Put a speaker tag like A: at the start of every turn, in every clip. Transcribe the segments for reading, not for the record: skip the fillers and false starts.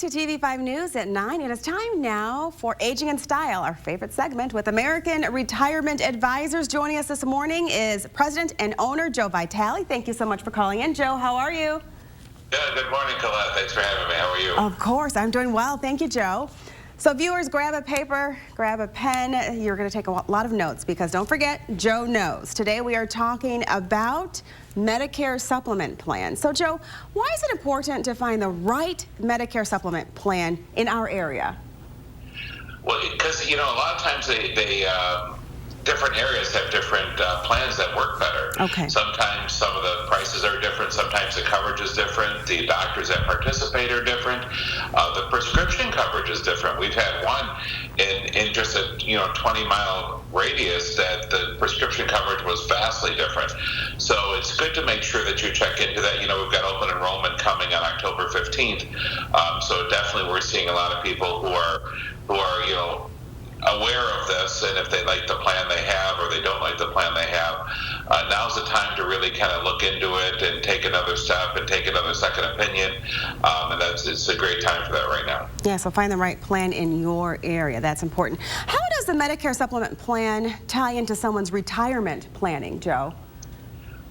A: To TV5 News at 9, and it's time now for Aging in Style, our favorite segment with American Retirement Advisors. Joining us this morning is President and Owner Joe Vitale. Thank you so much for calling in. Joe, how are you?
B: Good morning, Colette. Thanks for having me. How are you?
A: Of course, I'm doing well. Thank you, Joe. So viewers, grab a paper, grab a pen. You're going to take a lot of notes because don't forget, Joe knows. Today we are talking about Medicare supplement plan. So Joe, why is it important to find the right Medicare supplement plan in our area?
B: Well, because, a lot of times different areas have different plans that work better.
A: Okay.
B: Sometimes some of the prices are different. Sometimes the coverage is different. The doctors that participate are different. The prescription coverage is different. We've had one in just a 20-mile radius that the prescription coverage was vastly different. So it's good to make sure that you check into that. We've got open enrollment coming on October 15th. So definitely we're seeing a lot of people who are aware of this, and if they like the plan they have or they don't like the plan they have, now's the time to really kind of look into it and take another step and take another second opinion, and it's a great time for that right now.
A: Yeah, so find the right plan in your area. That's important. How does the Medicare supplement plan tie into someone's retirement planning, Joe?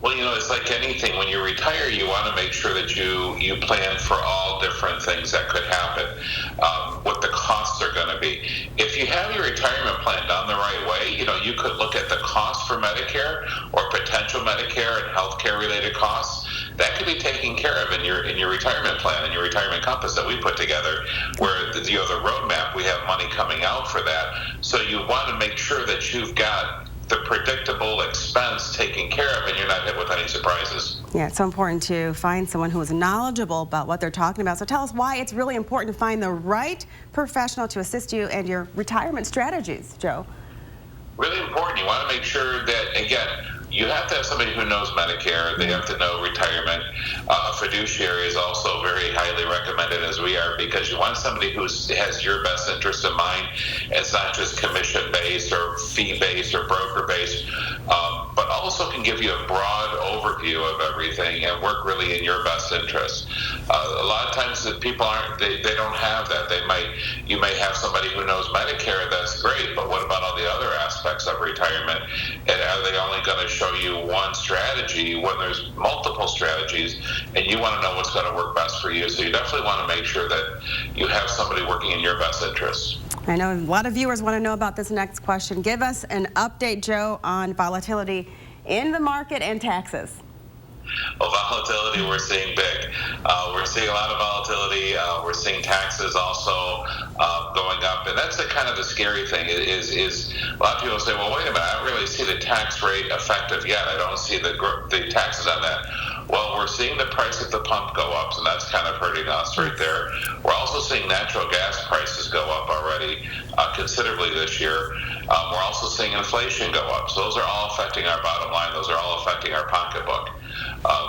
B: Well, it's like anything. When you retire, you want to make sure that you plan for all different things that could happen, what the costs are going to be. If you have your retirement plan done the right way, you could look at the cost for Medicare or potential Medicare and healthcare related costs. That could be taken care of in your retirement plan, in your retirement compass that we put together, where the roadmap, we have money coming out for that. So you want to make sure that you've got the predictable expense taken care of and you're not hit with any surprises.
A: Yeah, it's so important to find someone who is knowledgeable about what they're talking about. So tell us why it's really important to find the right professional to assist you and your retirement strategies, Joe.
B: Really important. You want to make sure that, again, you have to have somebody who knows Medicare. They have to know retirement. Fiduciary is also very highly recommended, as we are, because you want somebody who has your best interest in mind. It's not just commission-based or fee-based or broker-based, but also can give you a broad overview of everything and work really in your best interest. A lot of times people they don't have that. You may have somebody who knows Medicare, that's great, but what about all the other aspects of retirement? And are they only going to show you one strategy when there's multiple strategies, and you want to know what's going to work best for you? So you definitely want to make sure that you have somebody working in your best interests.
A: I know a lot of viewers want to know about this next question. Give us an update, Joe, on volatility in the market and taxes.
B: Well, volatility we're seeing big. We're seeing a lot of volatility. We're seeing taxes also going up, and that's the kind of the scary thing. Is a lot of people say, well, wait a minute, I don't really see the tax rate effective yet. I don't see the taxes on that. Well, we're seeing the price at the pump go up, so that's kind of hurting us right there. We're also seeing natural gas prices go up already considerably this year. We're also seeing inflation go up. So those are all affecting our bottom line. Those are all affecting our pocketbook.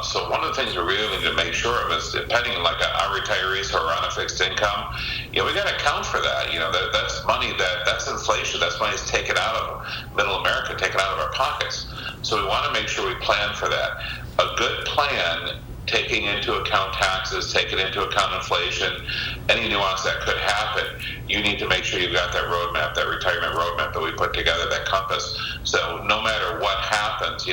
B: So one of the things we really need to make sure of is, depending on our retirees who are on a fixed income, we got to account for that. That's money that's inflation. That's money that's taken out of middle America, taken out of our pockets. So we want to make sure we plan for that. A good plan, taking into account taxes, taking into account inflation, any nuance that could happen, you need to make sure you've got that roadmap, that retirement roadmap that we put together, that compass. So no matter what happens,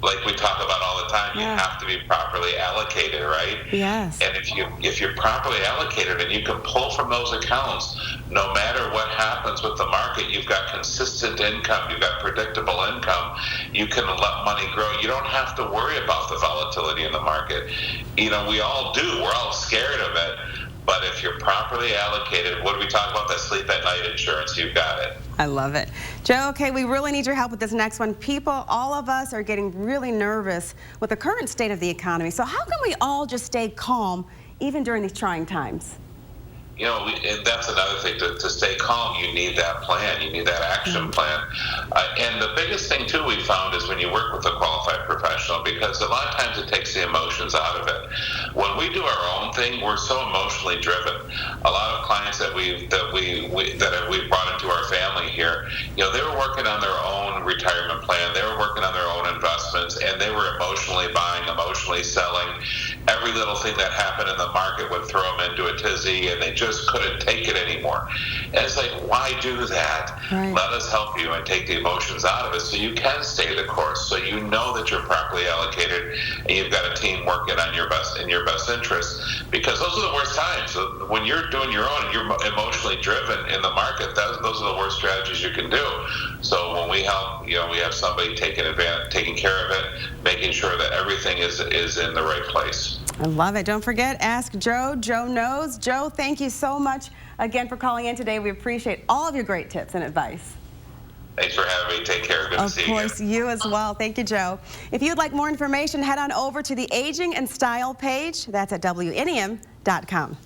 B: like we talk about all the time, you have to be properly allocated, right?
A: Yes.
B: And if you're properly allocated and you can pull from those accounts, no matter what happens with the market, you've got consistent income, you've got predictable income, you can let money grow. You don't have to worry about the volatility in the market. We all do. We're all scared of it. But if you're properly allocated, what do we talk about? That sleep at night insurance, you've got it.
A: I love it. Joe, okay, we really need your help with this next one. People, all of us are getting really nervous with the current state of the economy. So how can we all just stay calm even during these trying times?
B: And that's another thing. To stay calm, you need that plan. You need that action plan. And the biggest thing, too, we found is when you work with a qualified professional, because a lot of times it takes the emotions out of it. When we do our own thing, we're so emotionally driven. A lot of clients that we've brought into our family here, they were working on their own retirement plan. They were working on their own investments, and they were emotionally buying, emotionally selling. every little thing that happened in the market would throw them into a tizzy, and they just couldn't take it anymore. And it's like, why do that?
A: Right.
B: Let us help you and take the emotions out of it so you can stay the course, so you know that you're properly allocated and you've got a team working on your best interest, because those are the worst times. When you're doing your own and you're emotionally driven in the market, those are the worst strategies you can do. So when we help, we have somebody taking care of it, making sure that everything is in the right place.
A: I love it. Don't forget, ask Joe. Joe knows. Joe, thank you so much again for calling in today. We appreciate all of your great tips and advice.
B: Thanks for having me. Take care. Good to see you.
A: Of course, you as well. Thank you, Joe. If you'd like more information, head on over to the Aging and Style page. That's at WNEM.com.